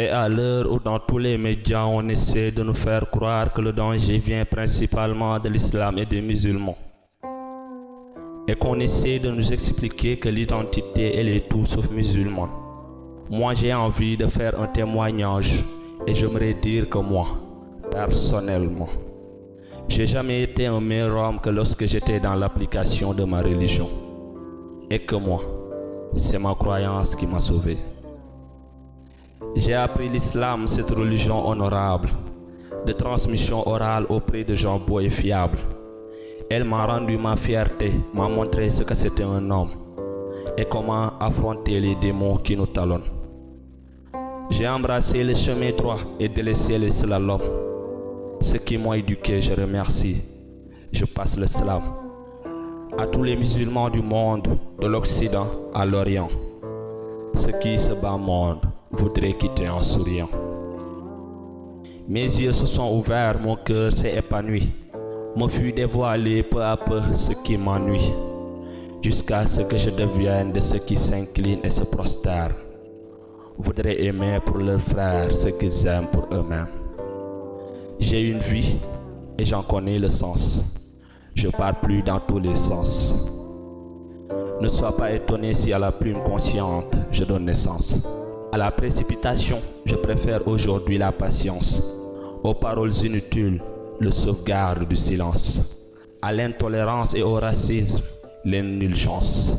Et à l'heure où dans tous les médias on essaie de nous faire croire que le danger vient principalement de l'islam et des musulmans, et qu'on essaie de nous expliquer que l'identité elle est tout sauf musulmane, moi j'ai envie de faire un témoignage et j'aimerais dire que moi, personnellement, j'ai jamais été un meilleur homme que lorsque j'étais dans l'application de ma religion, et que moi, c'est ma croyance qui m'a sauvé. J'ai appris l'islam, cette religion honorable, de transmission orale auprès de gens beaux et fiables. Elle m'a rendu ma fierté, m'a montré ce que c'était un homme et comment affronter les démons qui nous talonnent. J'ai embrassé le chemin droit et délaissé le slalom. Ceux qui m'ont éduqué, je remercie. Je passe le salam à tous les musulmans du monde, de l'Occident à l'Orient. Ceux qui se bamondent voudraient quitter en souriant. Mes yeux se sont ouverts, mon cœur s'est épanoui. Me fut dévoilé peu à peu ce qui m'ennuie, jusqu'à ce que je devienne de ceux qui s'inclinent et se prosternent, voudraient aimer pour leurs frères ce qu'ils aiment pour eux-mêmes. J'ai une vie et j'en connais le sens. Je pars plus dans tous les sens. Ne sois pas étonné si à la plume consciente je donne naissance. À la précipitation, je préfère aujourd'hui la patience. Aux paroles inutiles, le sauvegarde du silence. À l'intolérance et au racisme, l'indulgence.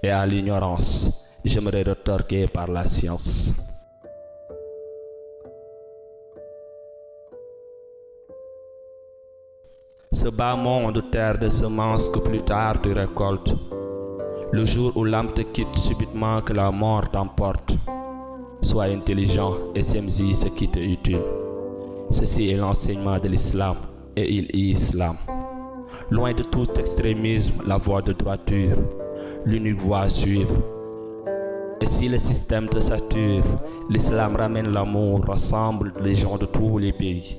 Et à l'ignorance, j'aimerais rétorquer par la science. Ce bas monde, terre de semences que plus tard tu récoltes. Le jour où l'âme te quitte subitement, que la mort t'emporte. Sois intelligent et saisis ce qui t'est utile. Ceci est l'enseignement de l'islam et il est islam. Loin de tout extrémisme, la voie de droiture, l'unique voie à suivre. Et si le système te sature, l'islam ramène l'amour, rassemble les gens de tous les pays,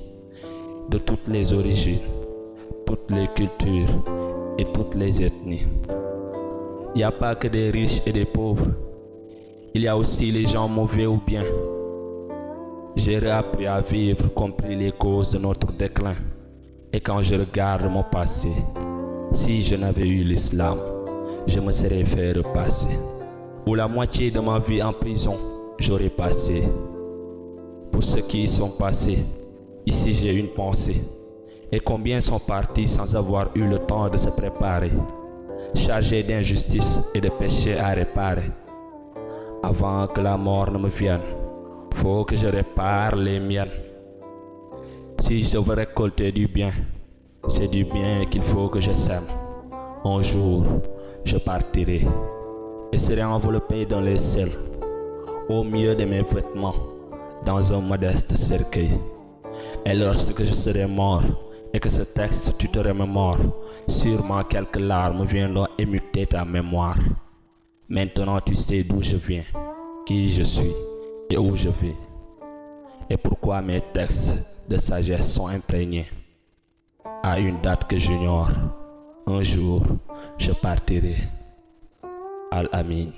de toutes les origines, toutes les cultures et toutes les ethnies. Il n'y a pas que des riches et des pauvres. Il y a aussi les gens mauvais ou bien. J'ai réappris à vivre, compris les causes de notre déclin. Et quand je regarde mon passé, si je n'avais eu l'islam, je me serais fait repasser. Ou la moitié de ma vie en prison, j'aurais passé. Pour ceux qui y sont passés, ici j'ai une pensée. Et combien sont partis sans avoir eu le temps de se préparer, chargés d'injustice et de péchés à réparer. Avant que la mort ne me vienne, faut que je répare les miennes. Si je veux récolter du bien, c'est du bien qu'il faut que je sème. Un jour, je partirai et serai enveloppé dans les ciels, au milieu de mes vêtements, dans un modeste cercueil. Et lorsque je serai mort, et que ce texte tu te remémores, sûrement quelques larmes viendront émuter ta mémoire. Maintenant tu sais d'où je viens, qui je suis et où je vais, et pourquoi mes textes de sagesse sont imprégnés. À une date que j'ignore, un jour je partirai. Al-Amin.